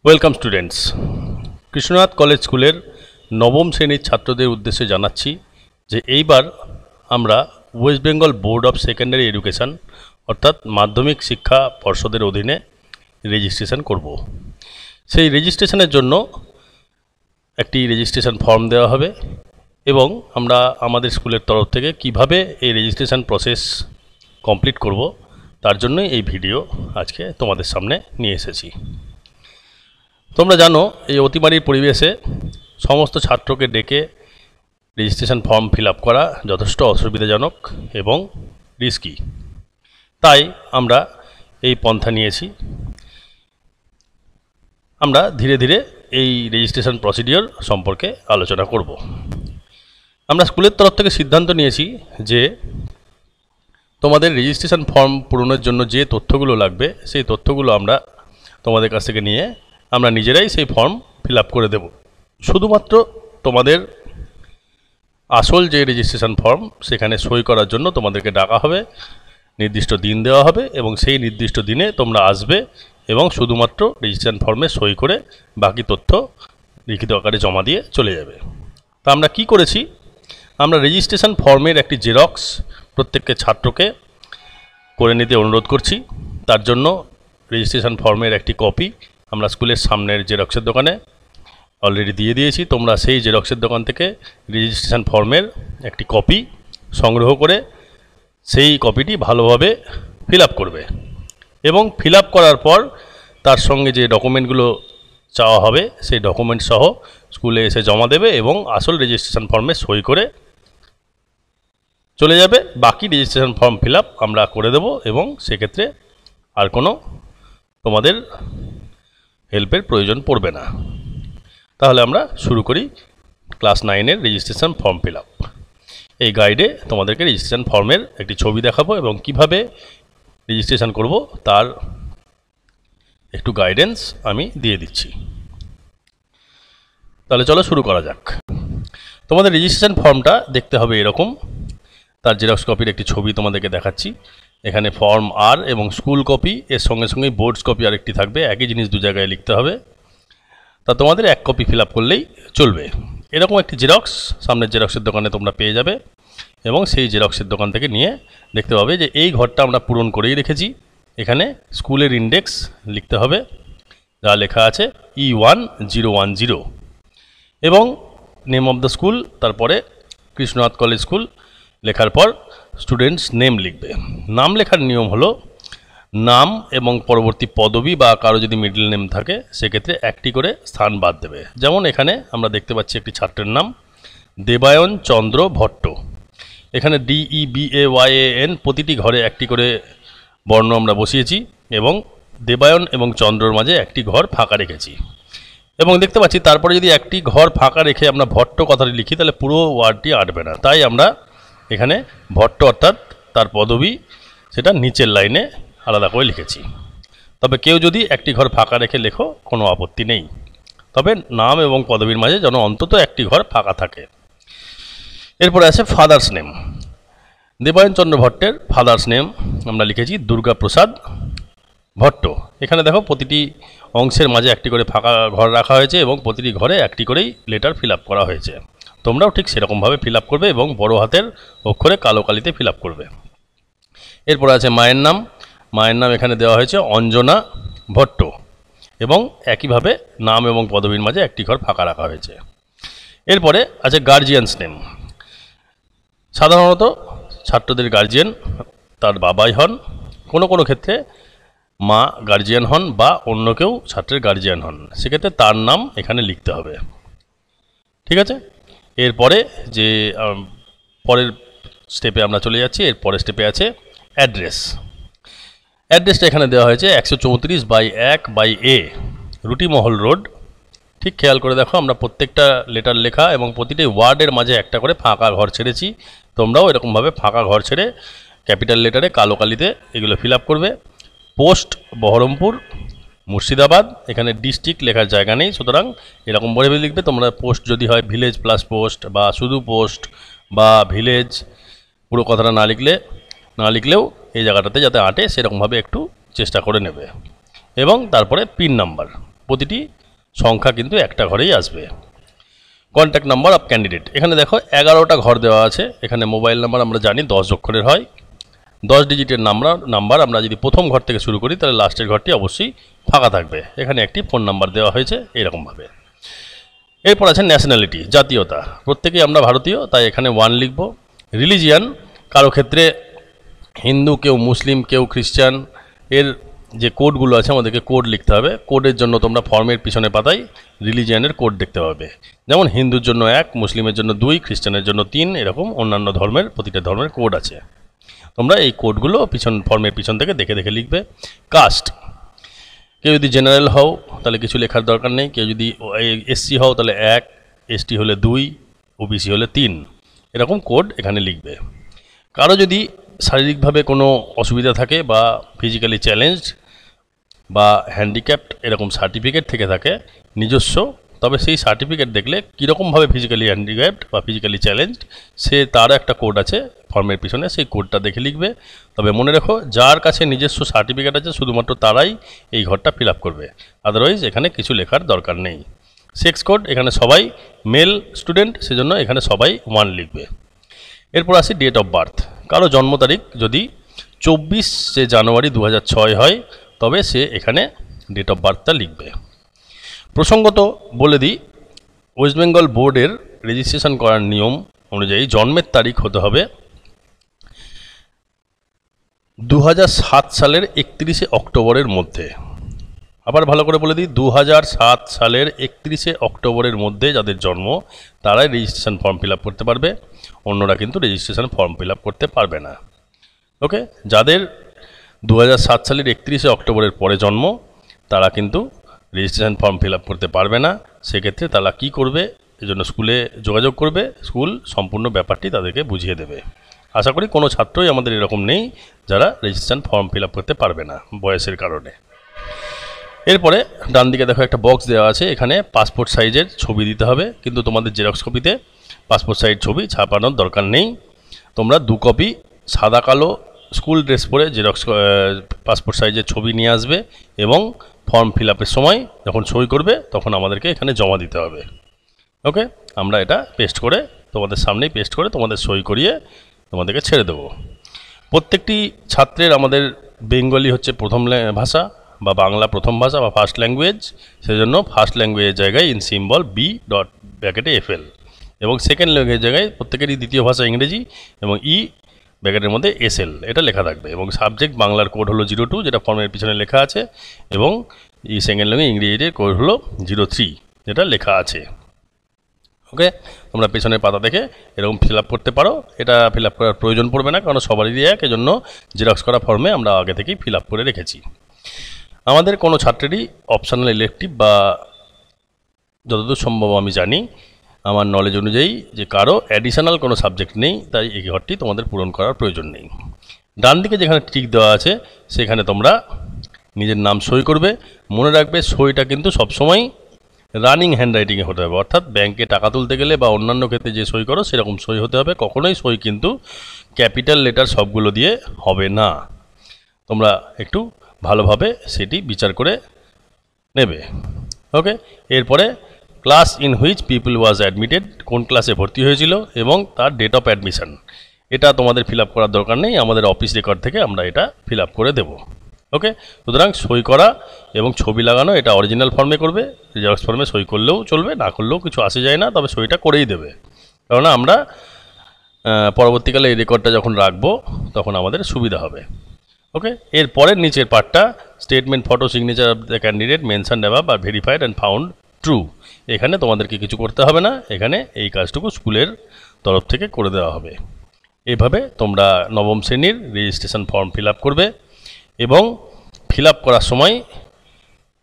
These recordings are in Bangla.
ওয়েলকাম স্টুডেন্টস, কৃষ্ণনাথ কলেজ স্কুলের নবম শ্রেণীর ছাত্রদের উদ্দেশ্যে জানাচ্ছি যে এইবার আমরা West Bengal board of secondary education অর্থাৎ মাধ্যমিক শিক্ষা পর্ষদের অধীনে রেজিস্ট্রেশন করব। সেই রেজিস্ট্রেশনের জন্য একটি রেজিস্ট্রেশন ফর্ম দেওয়া হবে এবং আমরা আমাদের স্কুলের তরফ থেকে কিভাবে এই রেজিস্ট্রেশন প্রসেস কমপ্লিট করব তার জন্যই এই ভিডিও আজকে তোমাদের সামনে নিয়ে এসেছি। তোমরা জানো এই অতিমারির পরিবেশে সমস্ত ছাত্রকে ডেকে রেজিস্ট্রেশন ফর্ম ফিল আপ করা যথেষ্ট অসুবিধাজনক এবং রিস্কি। তাই আমরা এই পন্থা নিয়েছি। আমরা ধীরে ধীরে এই রেজিস্ট্রেশন প্রসিডিওর সম্পর্কে আলোচনা করব। আমরা স্কুলের তরফ থেকে সিদ্ধান্ত নিয়েছি যে তোমাদের রেজিস্ট্রেশন ফর্ম পূরণের জন্য যে তথ্যগুলো লাগবে সেই তথ্যগুলো আমরা তোমাদের কাছ থেকে নিয়ে আমরা নিজেরাই সেই ফর্ম ফিল আপ করে দেব। শুধুমাত্র তোমাদের আসল যে রেজিস্ট্রেশন ফর্ম সেখানে সই করার জন্য তোমাদেরকে ডাকা হবে, নির্দিষ্ট দিন দেওয়া হবে এবং সেই নির্দিষ্ট দিনে তোমরা আসবে এবং শুধুমাত্র রেজিস্ট্রেশন ফর্মে সই করে বাকি তথ্য লিখিত আকারে জমা দিয়ে চলে যাবে। তা আমরা কি করেছি, আমরা রেজিস্ট্রেশন ফর্মের একটি জেরক্স প্রত্যেককে ছাত্রকে করে নিতে অনুরোধ করছি। তার জন্য রেজিস্ট্রেশন ফর্মের একটি কপি আমরা স্কুলের সামনের জেরক্সের দোকানে অলরেডি দিয়ে দিয়েছি। তোমরা সেই জেরক্সের দোকান থেকে রেজিস্ট্রেশন ফর্মের একটি কপি সংগ্রহ করে সেই কপিটি ভালোভাবে ফিল আপ করবে এবং ফিল আপ করার পর তার সঙ্গে যে ডকুমেন্টগুলো চাওয়া হবে সেই ডকুমেন্ট সহ স্কুলে এসে জমা দেবে এবং আসল রেজিস্ট্রেশন ফর্মে সই করে চলে যাবে। বাকি রেজিস্ট্রেশন ফর্ম ফিল আপ আমরা করে দেব এবং সেক্ষেত্রে আর কোনো তোমাদের হেল্পের প্রয়োজন পড়বে না। তাহলে আমরা শুরু করি ক্লাস 9-এর রেজিস্ট্রেশন ফর্ম ফিল আপ। এই গাইডে তোমাদেরকে রেজিস্ট্রেশন ফর্মের একটি ছবি দেখাবো এবং কিভাবে রেজিস্ট্রেশন করব তার একটু গাইডেন্স আমি দিয়ে দিচ্ছি। তাহলে চলো শুরু করা যাক। তোমাদের রেজিস্ট্রেশন ফর্মটা দেখতে হবে এরকম। তার জেরক্স কপির একটি ছবি তোমাদেরকে দেখাচ্ছি। এখানে ফর্ম আর এবং স্কুল কপি, এর সঙ্গে সঙ্গে বোর্ডস কপি আরেকটি থাকবে। একই জিনিস দু জায়গায় লিখতে হবে। তা তোমাদের এক কপি ফিল আপ করলেই চলবে। এরকম একটি জেরক্স সামনের জেরক্সের দোকানে তোমরা পেয়ে যাবে এবং সেই জেরক্সের দোকান থেকে নিয়ে দেখতে পাবে যে এই ঘরটা আমরা পূরণ করেই রেখেছি। এখানে স্কুলের ইন্ডেক্স লিখতে হবে, যা লেখা আছে E1010 এবং নেম অফ দ্য স্কুল, তারপরে কৃষ্ণনাথ কলেজ স্কুল লেখার পর স্টুডেন্টস নেম লিখবে। নাম লেখার নিয়ম হলো নাম এবং পরবর্তী পদবি বা কারো যদি মিডল নেম থাকে সেক্ষেত্রে একটি করে স্থান বাদ দেবে। যেমন এখানে আমরা দেখতে পাচ্ছি একটি ছাত্রের নাম দেবায়ন চন্দ্র ভট্ট। এখানে DEBAYAN প্রতিটি ঘরে একটি করে বর্ণ আমরা বসিয়েছি এবং দেবায়ন এবং চন্দ্রর মাঝে একটি ঘর ফাঁকা রেখেছি এবং দেখতে পাচ্ছি তারপরে যদি একটি ঘর ফাঁকা রেখে আমরা ভট্ট কথাটি লিখি তাহলে পুরো ওয়ার্ডটি আঁটবে না। তাই আমরা এখানে ভট্ট অর্থাৎ তার পদবি সেটা নিচের লাইনে আলাদা করে লিখেছি। তবে কেউ যদি একটি ঘর ফাঁকা রেখে লেখো কোনো আপত্তি নেই, তবে নাম এবং পদবীর মাঝে যেন অন্তত একটি ঘর ফাঁকা থাকে। এরপরে আছে ফাদার্স নেম। দেবায়ন চন্দ্র ভট্টের ফাদার্স নেম আমরা লিখেছি দুর্গাপ্রসাদ ভট্ট। এখানে দেখো প্রতিটি অংশের মাঝে একটি করে ফাঁকা ঘর রাখা হয়েছে এবং প্রতিটি ঘরে একটি করেই লেটার ফিল আপ করা হয়েছে। তোমরাও ঠিক সেরকমভাবে ফিল আপ করবে এবং বড় হাতের অক্ষরে কালো কালিতে ফিল আপ করবে। এরপর আছে মায়ের নাম। মায়ের নাম এখানে দেওয়া হয়েছে অঞ্জনা ভট্ট এবং একইভাবে নাম এবং পদবীর মাঝে একটি ঘর ফাঁকা রাখা হয়েছে। এরপরে আছে গার্জিয়ানস নেম। সাধারণত ছাত্রদের গার্জিয়ান তার বাবাই হন, কোনো কোনো ক্ষেত্রে মা গার্জিয়ান হন বা অন্য কেউ ছাত্রের গার্জিয়ান হন, সেক্ষেত্রে তার নাম এখানে লিখতে হবে। ঠিক আছে, এরপরে যে পরের স্টেপে আমরা চলে যাচ্ছি। এর পরের স্টেপে আছে অ্যাড্রেস। অ্যাড্রেসটা এখানে দেওয়া হয়েছে 134/1/A রুটিমহল রোড। ঠিক খেয়াল করে দেখো, আমরা প্রত্যেকটা লেটার লেখা এবং প্রতিটি ওয়ার্ডের মাঝে একটা করে ফাঁকা ঘর ছেড়েছি। তোমরাও এরকমভাবে ফাঁকা ঘর ছেড়ে ক্যাপিটাল লেটারে কালো কালিতে এগুলো ফিল আপ করবে। পোস্ট বহরমপুর মুর্শিদাবাদ। এখানে ডিস্ট্রিক্ট লেখার জায়গা নেই, সুতরাং এরকম বলে লিখবে তোমরা। পোস্ট যদি হয় ভিলেজ প্লাস পোস্ট বা শুধু পোস্ট বা ভিলেজ, পুরো কথাটা না লিখলেও এই জায়গাটাতে যাতে আঁটে সেরকমভাবে একটু চেষ্টা করে নেবে। এবং তারপরে পিন নাম্বার। প্রতিটি সংখ্যা কিন্তু একটা ঘরেই আসবে। কন্ট্যাক্ট নাম্বার অফ ক্যান্ডিডেট, এখানে দেখো 11টা ঘর দেওয়া আছে। এখানে মোবাইল নাম্বার আমরা জানি 10 অক্ষরের হয়, 10 ডিজিটের নাম্বার আমরা যদি প্রথম ঘর থেকে শুরু করি তাহলে লাস্টের ঘরটি অবশ্যই ফাঁকা থাকবে। এখানে একটি ফোন নাম্বার দেওয়া হয়েছে এরকমভাবে। এরপর আছে ন্যাশনালিটি, জাতীয়তা, প্রত্যেকেই আমরা ভারতীয় তাই এখানে 1 লিখব। রিলিজিয়ান, কারো ক্ষেত্রে হিন্দু, কেউ মুসলিম, কেউ খ্রিস্টান, এর যে কোডগুলো আছে আমাদেরকে কোড লিখতে হবে। কোডের জন্য তোমরা ফর্মের পিছনে পাতায় রিলিজিয়ানের কোড দেখতে পাবে, যেমন হিন্দুর জন্য 1, মুসলিমের জন্য 2, খ্রিস্টানের জন্য 3, এরকম অন্যান্য ধর্মের প্রতিটা ধর্মের কোড আছে। তোমরা এই কোডগুলো ফর্মের পিছন থেকে দেখে দেখে লিখবে। কাস্ট, কেউ যদি জেনারেল হও তাহলে কিছু লেখার দরকার নেই, কেউ যদি এসসি হও তাহলে 1, এসটি হলে 2, ওবিসি হলে 3, এরকম কোড এখানে লিখবে। কারো যদি শারীরিকভাবে কোনো অসুবিধা থাকে বা ফিজিক্যালি চ্যালেঞ্জড বা হ্যান্ডিক্যাপড এরকম সার্টিফিকেট থেকে থাকে নিজস্ব, তবে সেই সার্টিফিকেট দেখলে কীরকমভাবে ফিজিক্যালি হ্যান্ডিক্যাপড বা ফিজিক্যালি চ্যালেঞ্জড তার একটা কোড আছে ফর্মের পিছনে, সেই কোডটা দেখে লিখবে। তবে মনে রেখো, যার কাছে নিজস্ব সার্টিফিকেট আছে শুধুমাত্র তারাই এই ঘরটা ফিল আপ করবে, আদারওয়াইজ এখানে কিছু লেখার দরকার নেই। সেক্স কোড, এখানে সবাই মেল স্টুডেন্ট, সেজন্য এখানে সবাই 1 লিখবে। এরপর আসি ডেট অফ বার্থ, কারো জন্ম তারিখ যদি 24 জানুয়ারি 2006 হয় তবে সে এখানে ডেট অফ বার্থটা লিখবে। প্রসঙ্গত বলে দিই, ওয়েস্ট বেঙ্গল বোর্ডের রেজিস্ট্রেশন করার নিয়ম অনুযায়ী জন্মের তারিখ হতে হবে 2007 সালের 31 অক্টোবরের মধ্যে। আবার ভালো করে বলে দিই, 2007 সালের 31 অক্টোবরের মধ্যে যাদের জন্ম তারাই রেজিস্ট্রেশন ফর্ম ফিল আপ করতে পারবে, অন্যরা কিন্তু রেজিস্ট্রেশন ফর্ম ফিল আপ করতে পারবে না। ওকে, যাদের 2007 সালের 31 অক্টোবরের পরে জন্ম তারা কিন্তু রেজিস্ট্রেশন ফর্ম ফিল আপ করতে পারবে না। সেক্ষেত্রে তারা কী করবে, এজন্য স্কুলে যোগাযোগ করবে, স্কুল সম্পূর্ণ ব্যাপারটি তাদেরকে বুঝিয়ে দেবে। আশা করি কোনো ছাত্রই আমাদের এরকম নেই যারা রেজিস্ট্রেশন ফর্ম ফিল আপ করতে পারবে না বয়সের কারণে। এরপরে ডান দিকে দেখো একটা বক্স দেওয়া আছে, এখানে পাসপোর্ট সাইজের ছবি দিতে হবে, কিন্তু তোমাদের জেরক্স কপিতে পাসপোর্ট সাইজ ছবি ছাপানোর দরকার নেই। তোমরা 2 কপি সাদা কালো স্কুল ড্রেস পরে জেরক্স পাসপোর্ট সাইজের ছবি নিয়ে আসবে এবং ফর্ম ফিল আপের সময় যখন সই করবে তখন আমাদেরকে এখানে জমা দিতে হবে। ওকে, আমরা এটা পেস্ট করে তোমাদের সামনেই পেস্ট করে তোমাদের সই করিয়ে তোমাদেরকে ছেড়ে দেবো। প্রত্যেকটি ছাত্রের আমাদের বেঙ্গলি হচ্ছে প্রথম ভাষা বা বাংলা প্রথম ভাষা বা ফার্স্ট ল্যাঙ্গুয়েজ, সেজন্য ফার্স্ট ল্যাঙ্গুয়েজের জায়গায় ইন সিম্বল B.FL এবং সেকেন্ড ল্যাঙ্গুয়েজের জায়গায় প্রত্যেকেরই দ্বিতীয় ভাষা ইংরেজি এবং ব্র্যাকেটের মধ্যে SL এটা লেখা থাকবে। এবং সাবজেক্ট বাংলার কোড হলো 02 যেটা ফর্মের পিছনে লেখা আছে, এবং সেকেন্ড ল্যাঙ্গুয়েজ ইংরেজির কোড হলো 03 যেটা লেখা আছে। ওকে, তোমরা পেছনের পাতা দেখে এরকম ফিল আপ করতে পারো। এটা ফিল আপ করার প্রয়োজন পড়বে না, কারণ সবারই এক, এজন্য জেরক্স করা ফর্মে আমরা আগে থেকেই ফিল আপ করে রেখেছি। আমাদের কোনো ছাত্রেরই অপশনাল ইলেকটিভ বা যতদূর সম্ভব আমি জানি আমার নলেজ অনুযায়ী যে কারো অ্যাডিশনাল কোনো সাবজেক্ট নেই, তাই এই ঘরটি তোমাদের পূরণ করার প্রয়োজন নেই। ডান দিকে যেখানে টিক দেওয়া আছে সেখানে তোমরা নিজের নাম সই করবে। মনে রাখবে সইটা কিন্তু সবসময় রানিং হ্যান্ডরাইটিংয়ে হতে হবে, অর্থাৎ ব্যাংকে টাকা তুলতে গেলে বা অন্যান্য ক্ষেত্রে যে সই করো সেরকম সই হতে হবে। কখনোই সই কিন্তু ক্যাপিটাল লেটার সবগুলো দিয়ে হবে না, তোমরা একটু ভালোভাবে সেটি বিচার করে নেবে। ওকে, এরপরে class in which people was admitted, কোন ক্লাসে ভর্তি হয়েছিল এবং তার ডেট অফ অ্যাডমিশন, এটা তোমাদের ফিল আপ করার দরকার নেই, আমাদের অফিস রেকর্ড থেকে আমরা এটা ফিল আপ করে দেবো। ওকে, সুতরাং সই করা এবং ছবি লাগানো এটা অরিজিনাল ফর্মে করবে, জেরক্স ফর্মে সই করলেও চলবে, না করলেও কিছু আসে যায় না, তবে সইটা করেই দেবে, কারণ আমরা পরবর্তীকালে এই রেকর্ডটা যখন রাখবো তখন আমাদের সুবিধা হবে। ওকে, এর পরের নিচের পার্টটা statement photo signature of the candidate mention above are verified and found true, এখানে তোমাদেরকে কিছু করতে হবে না, এখানে এই কাজটুকু স্কুলের তরফ থেকে করে দেওয়া হবে। এইভাবে তোমরা নবম শ্রেণীর রেজিস্ট্রেশন ফর্ম ফিল আপ করবে এবং ফিল আপ করার সময়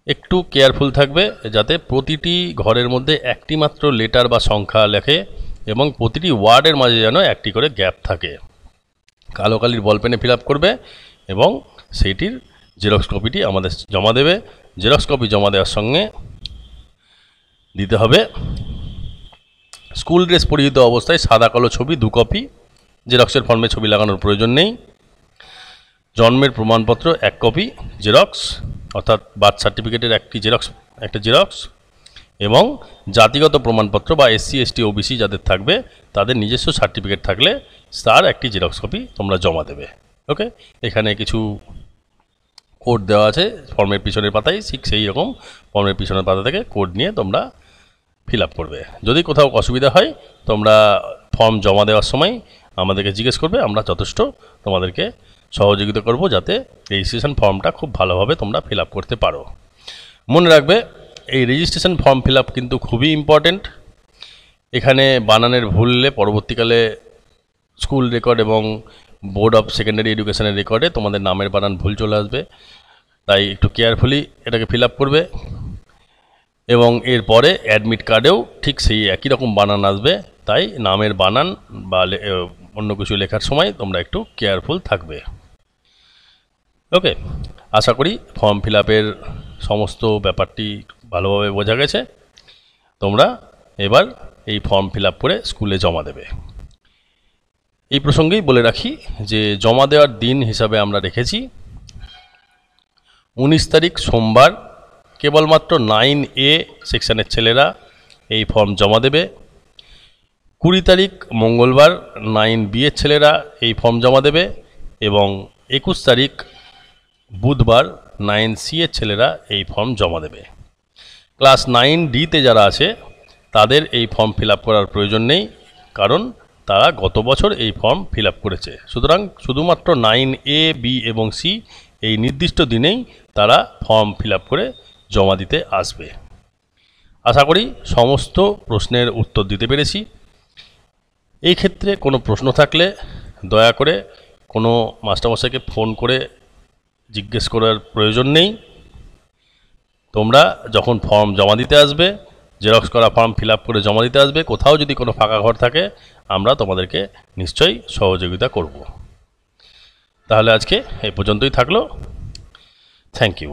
একটু কেয়ারফুল থাকবে যাতে প্রতিটি ঘরের মধ্যে একটি মাত্র লেটার বা সংখ্যা লেখে এবং প্রতিটি ওয়ার্ডের মাঝে যেন একটি করে গ্যাপ থাকে। কালো কালির বল পেনে ফিল আপ করবে এবং সেইটির জেরক্স কপিটি আমাদের জমা দেবে। জেরক্স কপি জমা দেওয়ার সঙ্গে দিতে হবে স্কুল ড্রেস পরিহিত অবস্থায় সাদা কালো ছবি 2 কপি, জেরক্সের ফর্মে ছবি লাগানোর প্রয়োজন নেই। জন্মের প্রমাণপত্র 1 কপি জেরক্স, অর্থাৎ বার্থ সার্টিফিকেটের একটি জেরক্স একটা জেরক্স, এবং জাতিগত প্রমাণপত্র বা SC ST OBC যাদের থাকবে তাদের নিজস্ব সার্টিফিকেট থাকলে তার একটি জেরক্স কপি তোমরা জমা দেবে। ওকে, এখানে কিছু কোড দেওয়া আছে ফর্মের পিছনের পাতায়, ঠিক সেই রকম ফর্মের পিছনের পাতা থেকে কোড নিয়ে তোমরা ফিল আপ করবে। যদি কোথাও অসুবিধা হয় তোমরা ফর্ম জমা দেওয়ার সময় আমাদেরকে জিজ্ঞেস করবে, আমরা যথেষ্ট তোমাদেরকে সহযোগিতা করব যাতে রেজিস্ট্রেশন ফর্মটা খুব ভালোভাবে তোমরা ফিল আপ করতে পারো। মনে রাখবে এই রেজিস্ট্রেশন ফর্ম ফিল আপ কিন্তু খুবই ইম্পর্টেন্ট। এখানে বানানের ভুললে পরবর্তীকালে স্কুল রেকর্ড এবং বোর্ড অফ সেকেন্ডারি এডুকেশনের রেকর্ডে তোমাদের নামের বানান ভুল চলে আসবে, তাই একটু কেয়ারফুলি এটাকে ফিল আপ করবে। এবং এরপরে অ্যাডমিট কার্ডেও ঠিক সেই একই রকম বানান আসবে, তাই নামের বানান বা অন্য কিছু লেখার সময় তোমরা একটু কেয়ারফুল থাকবে। ওকে, আশা করি ফর্ম ফিল আপের সমস্ত ব্যাপারটি ভালোভাবে বোঝা গেছে। তোমরা এবার এই ফর্ম ফিল আপ করে স্কুলে জমা দেবে। এই প্রসঙ্গেই বলে রাখি যে জমা দেওয়ার দিন হিসাবে আমরা রেখেছি 19 তারিখ সোমবার। কেবলমাত্র 9A সেকশনের ছেলেরা এই ফর্ম জমা দেবে। 20 তারিখ মঙ্গলবার 9B এর ছেলেরা এই ফর্ম জমা দেবে, এবং 21 তারিখ বুধবার 9C এর ছেলেরা এই ফর্ম জমা দেবে। ক্লাস 9Dতে যারা আছে তাদের এই ফর্ম ফিল আপ করার প্রয়োজন নেই, কারণ তারা গত বছর এই ফর্ম ফিল আপ করেছে। সুতরাং শুধুমাত্র 9A, B এবং C এই নির্দিষ্ট দিনেই তারা ফর্ম ফিল আপ করে জমা দিতে আসবে। আশা করি সমস্ত প্রশ্নের উত্তর দিতে পেরেছি। এই ক্ষেত্রে কোনো প্রশ্ন থাকলে দয়া করে কোনো মাস্টারমশাইকে ফোন করে জিজ্ঞেস করার প্রয়োজন নেই। তোমরা যখন ফর্ম জমা দিতে আসবে, জেরক্স করা ফর্ম ফিল আপ করে জমা দিতে আসবে, কোথাও যদি কোনো ফাঁকা ঘর থাকে আমরা তোমাদেরকে নিশ্চয়ই সহযোগিতা করব। তাহলে আজকে এই পর্যন্তই থাকলো। Thank you.